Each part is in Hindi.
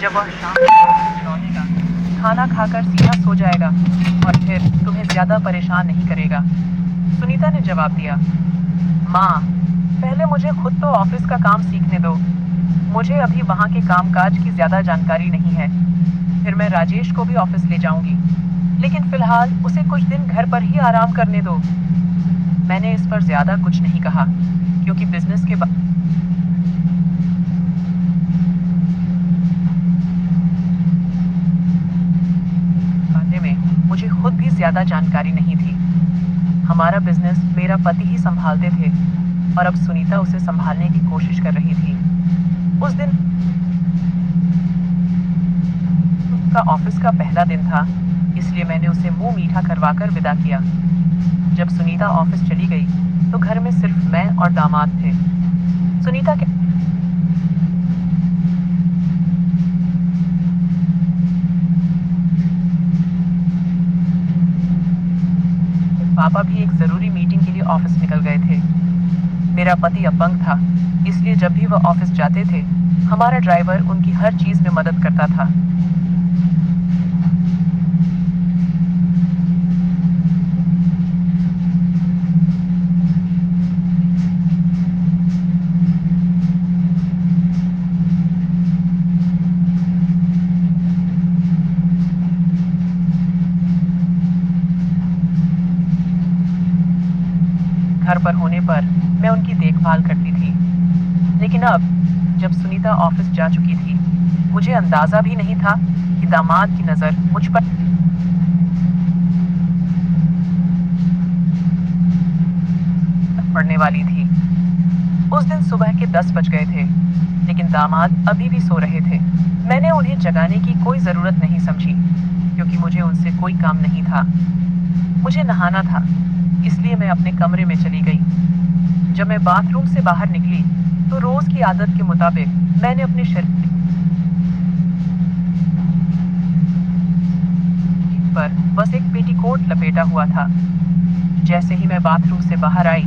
जब वह शाम को लौटेगा, खाना खाकर सीधा सो जाएगा और फिर तुम्हें ज्यादा परेशान नहीं करेगा। सुनीता ने जवाब दिया, माँ, पहले मुझे खुद तो ऑफिस का काम सीखने दो। मुझे अभी वहाँ के कामकाज की ज्यादा जानकारी नहीं है। फिर मैं राजेश को भी ऑफिस ले जाऊंगी, लेकिन फिलहाल उसे कुछ दिन घर पर ही आराम करने दो। मैंने इस पर ज्यादा कुछ नहीं कहा, क्योंकि बिजनेस के बारे में मुझे खुद भी ज्यादा जानकारी नहीं थी। हमारा बिजनेस मेरा पति ही संभालते थे और अब सुनीता उसे संभालने की कोशिश कर रही थी। उस दिन उसका ऑफिस का पहला दिन था, इसलिए मैंने उसे मुंह मीठा करवाकर विदा किया। जब सुनीता ऑफिस चली गई तो घर में सिर्फ मैं और दामाद थे। सुनीता के पापा भी एक जरूरी मीटिंग के लिए ऑफिस निकल गए थे। मेरा पति अपंग था, इसलिए जब भी वह ऑफिस जाते थे, हमारा ड्राइवर उनकी हर चीज में मदद करता था। घर पर होने पर मैं उनकी देखभाल करती थी। लेकिन अब जब सुनीता ऑफिस जा चुकी थी, मुझे अंदाजा भी नहीं था कि दामाद की नजर मुझ पर पड़ने वाली थी। उस दिन सुबह के 10 बज गए थे, लेकिन दामाद अभी भी सो रहे थे। मैंने उन्हें जगाने की कोई जरूरत नहीं समझी, क्योंकि मुझे उनसे कोई काम नहीं था। मुझे नहाना था, इसलिए मैं अपने कमरे में चली गई। जब मैं बाथरूम से बाहर निकली तो रोज की आदत के मुताबिक मैंने अपने शरीर पर बस एक पेटीकोट लपेटा हुआ था। जैसे ही मैं बाथरूम से बाहर आई,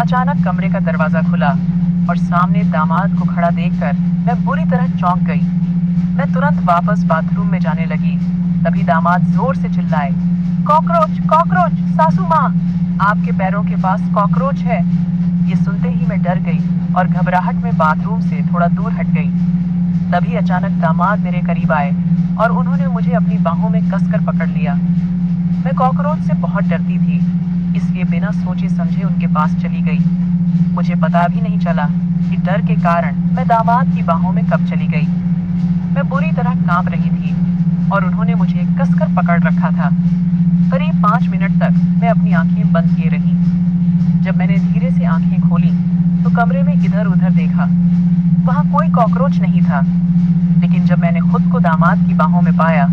अचानक कमरे का दरवाजा खुला और सामने दामाद को खड़ा देखकर मैं बुरी तरह चौंक गई। मैं तुरंत वापस बाथरूम में जाने लगी, तभी दामाद जोर से चिल्लाए, कॉकरोच, कॉकरोच, सासू माँ, आपके पैरों के पास कॉकरोच है। ये सुनते ही मैं डर गई और घबराहट में बाथरूम से थोड़ा दूर हट गई। तभी अचानक दामाद मेरे करीब आए और उन्होंने मुझे अपनी बाहों में कसकर पकड़ लिया। मैं कॉकरोच से बहुत डरती थी, इसलिए बिना सोचे समझे उनके पास चली गई। मुझे पता भी नहीं चला कि डर के कारण मैं दामाद की बाहों में कब चली गई। मैं बुरी तरह कांप रही थी और उन्होंने मुझे कसकर पकड़ रखा था। करीब 5 मिनट तक मैं अपनी आंखें बंद किए रही। जब मैंने धीरे से आंखें खोली तो कमरे में इधर उधर देखा। वहां कोई कॉकरोच नहीं था, लेकिन जब मैंने खुद को दामाद की बाहों में पाया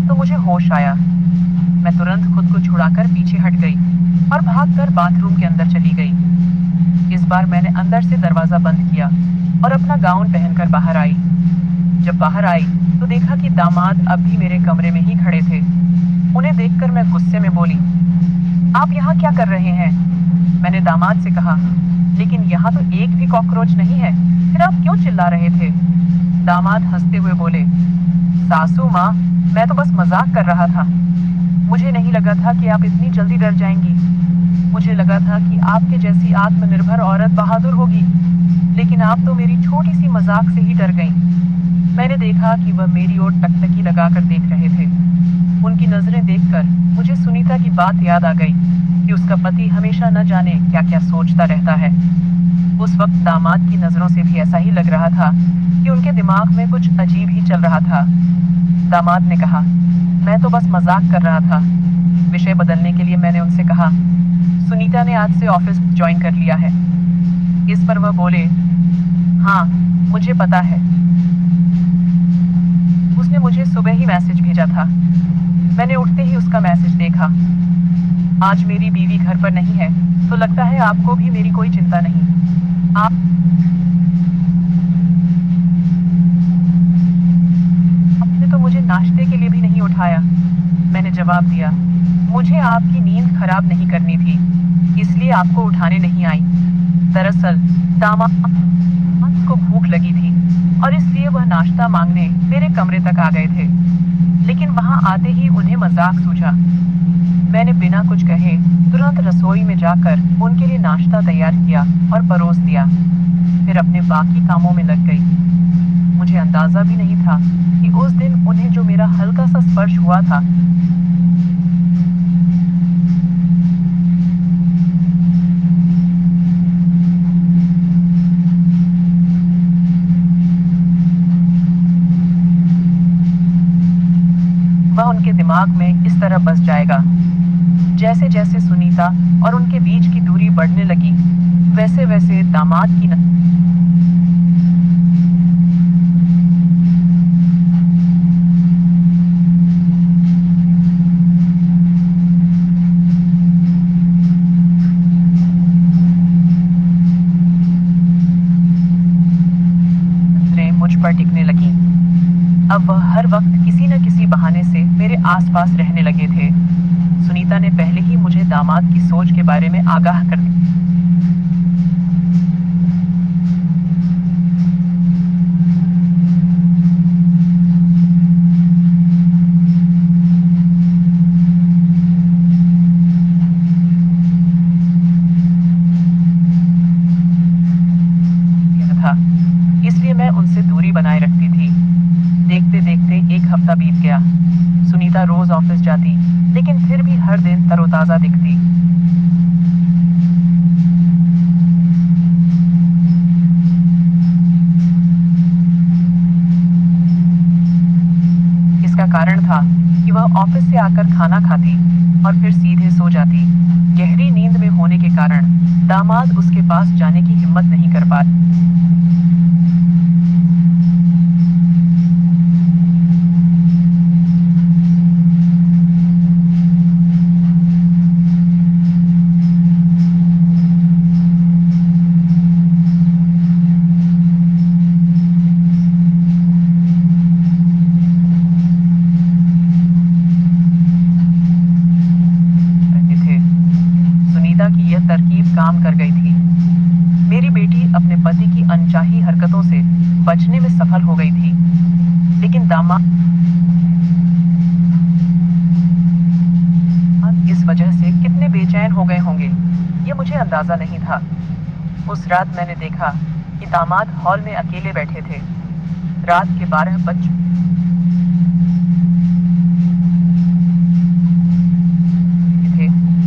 तो मुझे होश आया। मैं तुरंत खुद को छुड़ाकर पीछे हट गई और भागकर बाथरूम के अंदर चली गई। इस बार मैंने अंदर से दरवाजा बंद किया और अपना गाउन पहनकर बाहर आई। जब बाहर आई तो देखा कि दामाद अब भी मेरे कमरे में ही खड़े थे। उन्हें देखकर मैं गुस्से में बोली, आप यहाँ क्या कर रहे हैं? मैंने दामाद से कहा, लेकिन यहाँ तो एक भी कॉकरोच नहीं है, फिर आप क्यों चिल्ला रहे थे? दामाद हंसते हुए बोले, सासू माँ, मैं तो बस मजाक कर रहा था। मुझे नहीं लगा था कि आप इतनी जल्दी डर जाएंगी। मुझे लगा था कि आपके जैसी आत्मनिर्भर औरत बहादुर होगी, लेकिन आप तो मेरी छोटी सी मजाक से ही डर गईं। मैंने देखा कि वह मेरी ओर टकटकी लगाकर देख रहे थे। उनकी नजरें देखकर मुझे सुनीता की बात याद आ गई कि उसका पति हमेशा न जाने क्या क्या सोचता रहता है। उस वक्त दामाद की नजरों से भी ऐसा ही लग रहा था कि उनके दिमाग में कुछ अजीब ही चल रहा था। दामाद ने कहा, मैं तो बस मजाक कर रहा था। विषय बदलने के लिए मैंने उनसे कहा, सुनीता ने आज से ऑफिस ज्वाइन कर लिया है। इस पर वह बोले, हाँ, मुझे पता है। उसने मुझे सुबह ही मैसेज भेजा था। मैंने उठते ही उसका मैसेज देखा। आज मेरी बीवी घर पर नहीं है, तो लगता है आपको भी मेरी कोई चिंता नहीं। आपने तो मुझे नाश्ते के लिए भी नहीं उठाया। मैंने जवाब दिया, मुझे आपकी नींद खराब नहीं करनी थी, इसलिए आपको उठाने नहीं आई। दरअसल दामाद को भूख लगी थी और इसलिए वह नाश्ता मांगने मेरे कमरे तक आ गए थे। लेकिन वहां आते ही उन्हें मजाक सूझा। मैंने बिना कुछ कहे तुरंत रसोई में जाकर उनके लिए नाश्ता तैयार किया और परोस दिया। फिर अपने बाकी कामों में लग गई। मुझे अंदाजा भी नहीं था कि उस दिन उन्हें जो मेरा हल्का सा स्पर्श हुआ था, वह उनके दिमाग में इस तरह बस जाएगा। जैसे जैसे सुनीता और उनके बीच की दूरी बढ़ने लगी, वैसे वैसे दामाद की नजरें मुझ पर टिकने लगी। अब वह हर वक्त किसी न किसी बहाने से मेरे आसपास रहने लगे थे। सुनीता ने पहले ही मुझे दामाद की सोच के बारे में आगाह कर दिया। था, इसलिए मैं उनसे दूरी बनाए रखती थी। देखते देखते एक हफ्ता बीत गया। सुनीता रोज ऑफिस जाती, लेकिन फिर भी हर दिन तरोताजा दिखती। इसका कारण था कि वह ऑफिस से आकर खाना खाती और फिर सीधे सो जाती। गहरी नींद में होने के कारण दामाद उसके पास जाने की हिम्मत नहीं कर पाते। की यह तरकीब काम कर गई थी। मेरी बेटी अपने पति की अनचाही हरकतों से बचने में सफल हो गई थी, लेकिन दामाद इस वजह से कितने बेचैन हो गए होंगे, ये मुझे अंदाजा नहीं था। उस रात मैंने देखा कि दामाद हॉल में अकेले बैठे थे। रात के 12 बज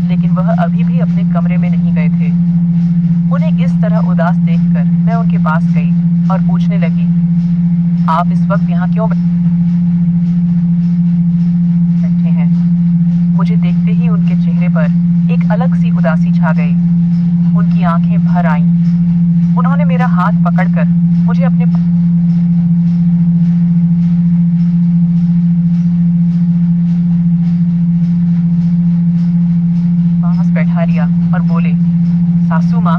लेकिन वह अभी भी अपने कमरे में नहीं गए थे। उन्हें इस तरह उदास देखकर मैं उनके पास गई और पूछने लगी, आप इस वक्त यहाँ क्यों बैठे हैं? मुझे देखते ही उनके चेहरे पर एक अलग सी उदासी छा गई। उनकी आंखें भर आईं। उन्होंने मेरा हाथ पकड़कर मुझे अपने बैठा लिया और बोले, सासू माँ,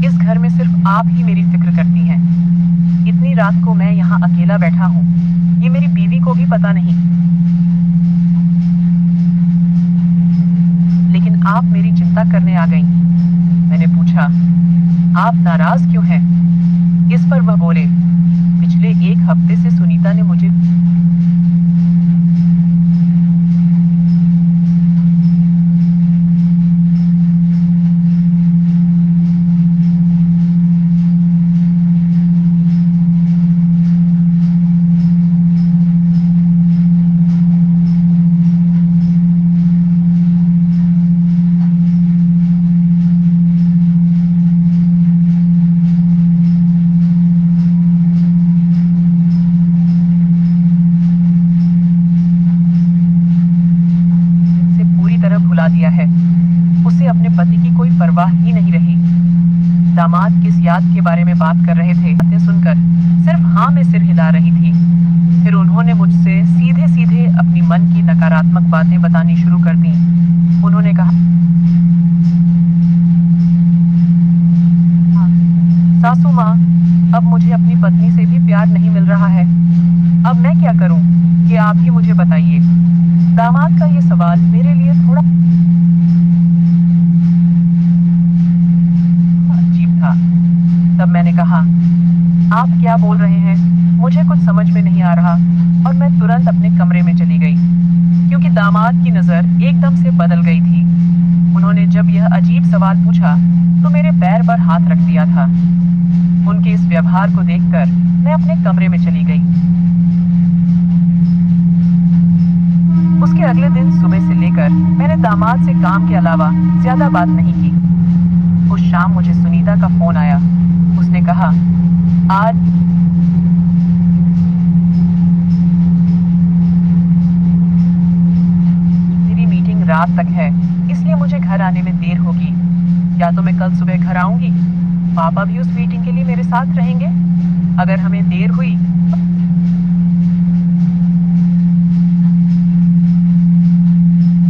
इस घर में सिर्फ आप ही मेरी फिक्र करती हैं। इतनी रात को मैं यहाँ अकेला बैठा हूँ, ये मेरी बीवी को भी पता नहीं। लेकिन आप मेरी चिंता करने आ गईं। मैंने पूछा, आप नाराज क्यों हैं? इस पर वह बोले, पिछले एक हफ्ते से सुनीता ने मुझे भुला दिया है। उसे अपने पति की कोई परवाह ही नहीं रही। दामाद किस याद के बारे में बात कर रहे थे, बातें सुनकर सिर्फ हाँ में सिर हिला रही थी। फिर उन्होंने मुझसे सीधे सीधे अपनी मन की नकारात्मक बातें बतानी शुरू कर दी। उन्होंने कहा, सासू माँ, अब मुझे अपनी पत्नी से भी प्यार नहीं मिल रहा है। अब मैं क्या करूं? ये आप ही मुझे बताइए। दामाद का ये सवाल मेरे लिए थोड़ा अजीब था। तब मैंने कहा, आप क्या बोल रहे हैं? मुझे कुछ समझ में नहीं आ रहा और मैं तुरंत अपने कमरे में चली गई, क्योंकि दामाद की नज़र एकदम से बदल गई थी। उन्होंने जब यह अजीब सवाल पूछा, तो मेरे पैर पर हाथ रख दिया था। उनके इस व्यवहार को देखकर मैं अपने कमरे में चली गई। उसके अगले दिन सुबह से लेकर मैंने दामाद से काम के अलावा ज्यादा बात नहीं की। उस शाम मुझे सुनीता का फोन आया। उसने कहा, आज मेरी मीटिंग रात तक है, इसलिए मुझे घर आने में देर होगी। या तो मैं कल सुबह घर आऊंगी, पापा भी उस मीटिंग के लिए मेरे साथ रहेंगे। अगर हमें देर हुई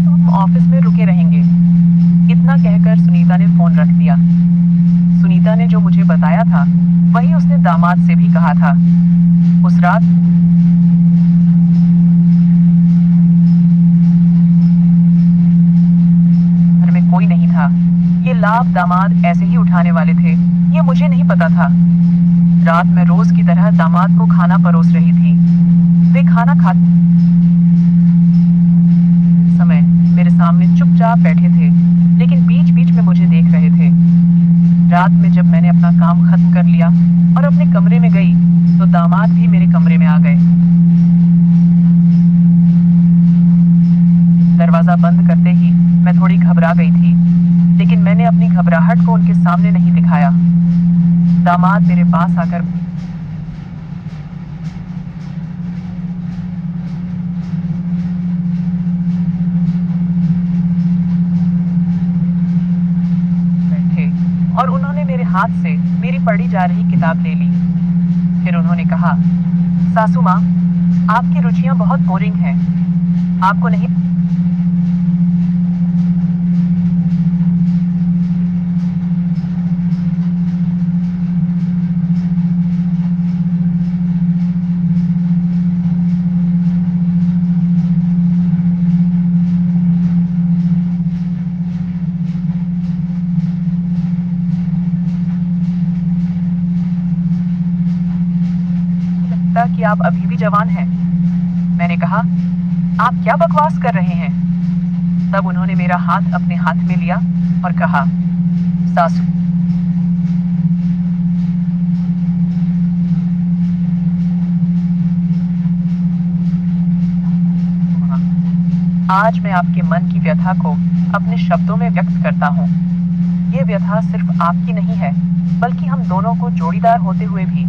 तो हम ऑफिस में रुके रहेंगे। इतना कहकर सुनीता ने फोन रख दिया। सुनीता ने जो मुझे बताया था वही उसने दामाद से भी कहा था। उस रात घर में कोई नहीं था। ये लाभ दामाद ऐसे ही उठाने वाले थे, ये मुझे नहीं पता था। रात में रोज की तरह दामाद को खाना परोस रही थी। वे खाना खाते समय मेरे सामने चुपचाप बैठे थे, लेकिन बीच बीच में मुझे देख रहे थे। रात में जब मैंने अपना काम खत्म कर लिया और अपने कमरे में गई, तो दामाद भी मेरे कमरे में आ गए। दरवाजा बंद करते ही मैं थोड़ी घबरा गई थी, लेकिन मैंने अपनी घबराहट को उनके सामने नहीं दिखाया। दामाद मेरे पास आकर बैठे और उन्होंने मेरे हाथ से मेरी पढ़ी जा रही किताब ले ली। फिर उन्होंने कहा, सासू माँ, आपकी रुचियां बहुत बोरिंग हैं। आपको नहीं लगता कि आप अभी भी जवान हैं। मैंने कहा, आप क्या बकवास कर रहे हैं? तब उन्होंने मेरा हाथ अपने हाथ में लिया और कहा, सासू आज मैं आपके मन की व्यथा को अपने शब्दों में व्यक्त करता हूँ। ये व्यथा सिर्फ आपकी नहीं है, बल्कि हम दोनों को जोड़ीदार होते हुए भी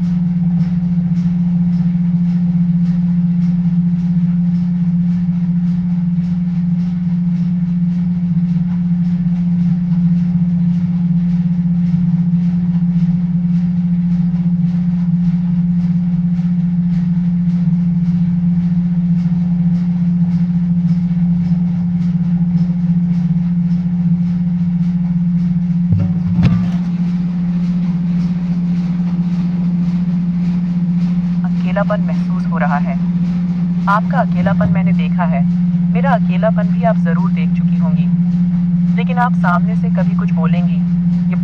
अकेलापन महसूस हो रहा है। आपका अकेलापन मैंने देखा है, मेरा अकेलापन भी आप जरूर देख चुकी होंगी, लेकिन आप सामने से कभी कुछ बोलेंगी, ये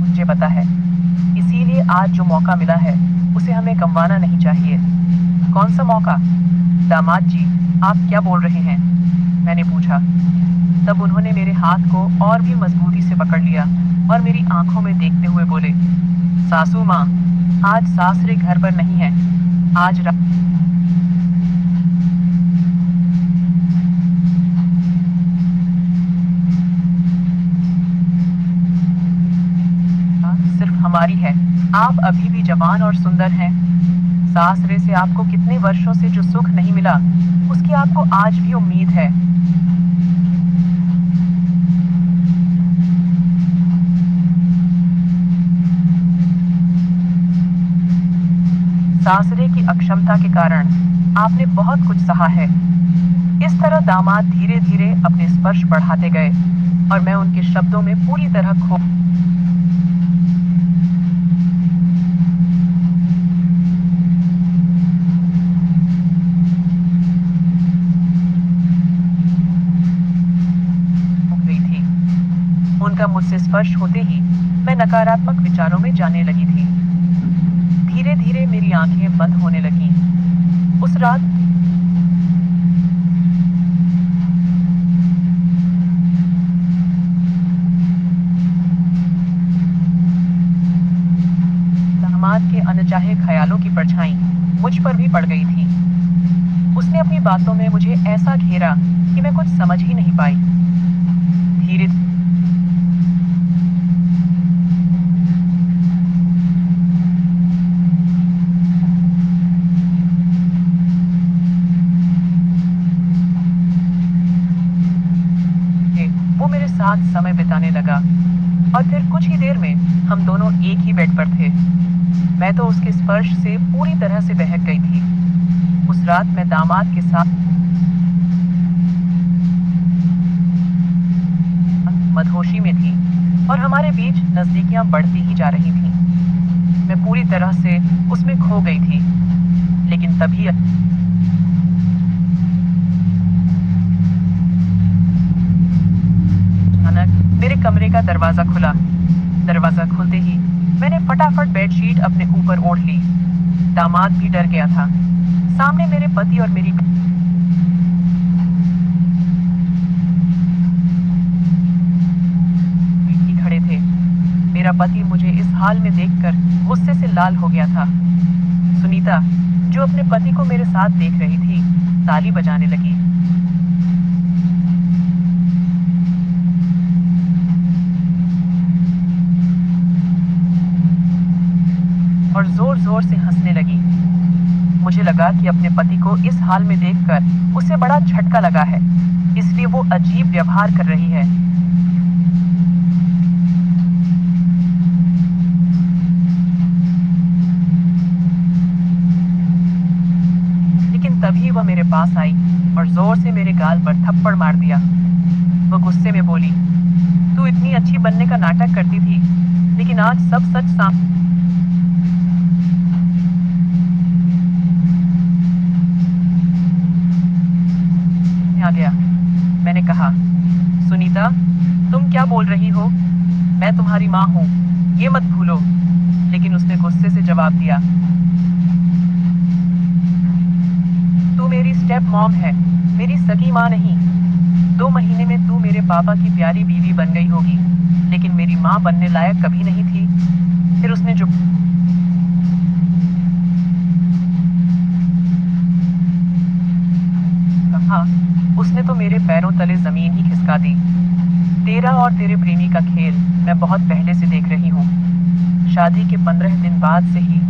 मुझे पता है। इसीलिए आज जो मौका मिला है उसे हमें गंवाना नहीं चाहिए। कौन सा मौका? दामाद जी, आप क्या बोल रहे हैं? मैंने पूछा। तब उन्होंने मेरे हाथ को और भी मजबूती से पकड़ लिया और मेरी आंखों में देखते हुए बोले, सासू माँ, आज सासरे घर पर नहीं है। आज सिर्फ हमारी है। आप अभी भी जवान और सुंदर हैं। सासरे से आपको कितने वर्षों से जो सुख नहीं मिला, उसकी आपको आज भी उम्मीद है। सासरे की अक्षमता के कारण आपने बहुत कुछ सहा है। इस तरह दामाद धीरे धीरे अपने स्पर्श बढ़ाते गए और मैं उनके शब्दों में पूरी तरह खो गई थी। उनका मुझसे स्पर्श होते ही मैं नकारात्मक विचारों में जाने लगी थी। धीरे धीरे मेरी आंखें बंद होने लगीं। उस रात दामाद के अनचाहे ख्यालों की परछाई मुझ पर भी पड़ गई थी। उसने अपनी बातों में मुझे ऐसा घेरा कि मैं कुछ समझ ही नहीं पाई। धीरे धीरे वो मेरे साथ समय बिताने लगा और फिर कुछ ही देर में हम दोनों एक ही बेड पर थे। मैं तो उसके स्पर्श से पूरी तरह से बहक गई थी। उस रात मैं दामाद के साथ मदहोशी में थी और हमारे बीच नजदीकियां बढ़ती ही जा रही थीं। मैं पूरी तरह से उसमें खो गई थी। लेकिन तभी अचानक मेरे कमरे का दरवाजा खुला। दरवाजा खुलते ही मैंने फटाफट बेडशीट अपने ऊपर ओढ़ ली। दामाद भी डर गया था। सामने मेरे पति और मेरी बेटी खड़े थे। मेरा पति मुझे इस हाल में देखकर गुस्से से लाल हो गया था। सुनीता, जो अपने पति को मेरे साथ देख रही थी, ताली बजाने लगी। और जोर जोर से हंसने लगी। मुझे लगा कि अपने पति को इस हाल में देखकर उसे बड़ा झटका लगा है, इसलिए वो अजीब व्यवहार कर रही है। लेकिन तभी वह मेरे पास आई और जोर से मेरे गाल पर थप्पड़ मार दिया। वह गुस्से में बोली, तू इतनी अच्छी बनने का नाटक करती थी, लेकिन आज सब सच सामने आ गया। मैंने कहा, सुनीता, तुम क्या बोल रही हो? मैं तुम्हारी माँ हूँ, ये मत भूलो। लेकिन उसने गुस्से से जवाब दिया, तू मेरी स्टेप मॉम है, मेरी सगी माँ नहीं। 2 महीने में तू मेरे पापा की प्यारी बीवी बन गई होगी, लेकिन मेरी माँ बनने लायक कभी नहीं थी। फिर उसने जो कहा, उसने तो मेरे पैरों तले जमीन ही खिसका दी। तेरा और तेरे प्रेमी का खेल मैं बहुत पहले से देख रही हूँ। शादी के 15 दिन बाद से ही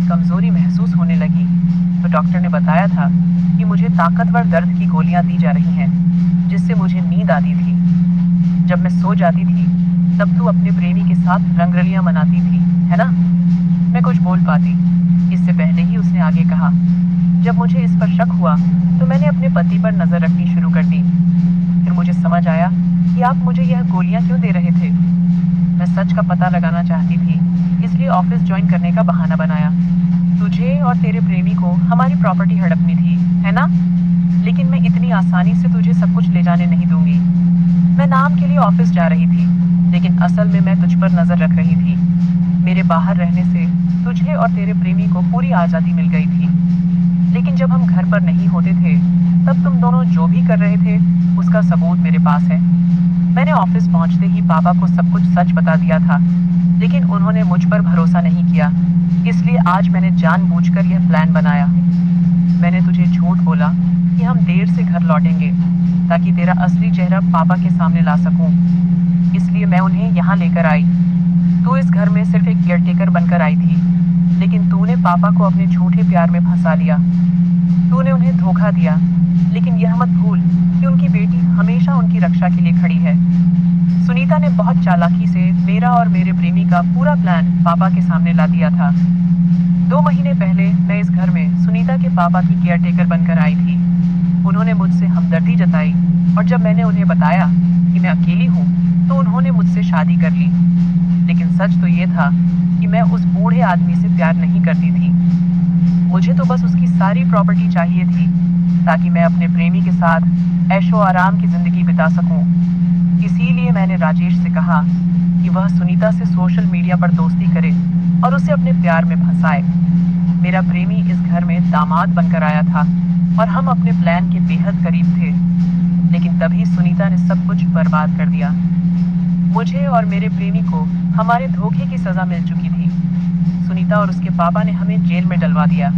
कमजोरी महसूस होने लगी तो डॉक्टर ने बताया था कि मुझे ताकतवर दर्द की गोलियां दी जा रही हैं, जिससे मुझे नींद आती थी। जब मैं सो जाती थी तब तू अपने प्रेमी के साथ रंगरलियां मनाती थी, है ना? मैं कुछ बोल पाती इससे पहले ही उसने आगे कहा, जब मुझे इस पर शक हुआ तो मैंने अपने पति पर नजर रखनी शुरू कर दी। फिर मुझे समझ आया कि आप मुझे यह गोलियां क्यों दे रहे थे। मैं सच का पता लगाना चाहती थी, इसलिए ऑफिस ज्वाइन करने का बहाना बनाया। तुझे और तेरे प्रेमी को हमारी प्रॉपर्टी हड़पनी थी, है ना? लेकिन मैं इतनी आसानी से तुझे सब कुछ ले जाने नहीं दूंगी। मैं नाम के लिए ऑफिस जा रही थी, लेकिन असल में मैं तुझ पर नजर रख रही थी। मेरे बाहर रहने से तुझे और तेरे प्रेमी को पूरी आज़ादी मिल गई थी। लेकिन जब हम घर पर नहीं होते थे तब तुम दोनों जो भी कर रहे थे उसका सबूत मेरे पास है। मैंने ऑफिस पहुंचते ही पापा को सब कुछ सच बता दिया था, लेकिन उन्होंने मुझ पर भरोसा नहीं किया। इसलिए आज मैंने जानबूझकर यह प्लान बनाया। मैंने तुझे झूठ बोला कि हम देर से घर लौटेंगे ताकि तेरा असली चेहरा पापा के सामने ला सकूं। इसलिए मैं उन्हें यहाँ लेकर आई। तू इस घर में सिर्फ एक केयरटेकर बनकर आई थी, लेकिन तूने पापा को अपने झूठे प्यार में फंसा लिया। तूने उन्हें धोखा दिया, लेकिन यह मत भूल कि उनकी बेटी हमेशा उनकी रक्षा के लिए खड़ी है। सुनीता ने बहुत चालाकी से मेरा और मेरे प्रेमी का पूरा प्लान पापा के सामने ला दिया था। 2 महीने पहले मैं इस घर में सुनीता के पापा की केयरटेकर बनकर आई थी। उन्होंने मुझसे हमदर्दी जताई और जब मैंने उन्हें बताया कि मैं अकेली हूँ, तो उन्होंने मुझसे शादी कर ली। लेकिन सच तो ये था कि मैं उस बूढ़े आदमी से प्यार नहीं करती थी। मुझे तो बस उसकी सारी प्रॉपर्टी चाहिए थी ताकि मैं अपने प्रेमी के साथ ऐशो आराम की जिंदगी बिता सकूं। इसीलिए मैंने राजेश से कहा कि वह सुनीता से सोशल मीडिया पर दोस्ती करे और उसे अपने प्यार में फंसाए। मेरा प्रेमी इस घर में दामाद बनकर आया था और हम अपने प्लान के बेहद करीब थे, लेकिन तभी सुनीता ने सब कुछ बर्बाद कर दिया। मुझे और मेरे प्रेमी को हमारे धोखे की सजा मिल चुकी थी। सुनीता और उसके पापा ने हमें जेल में डलवा दिया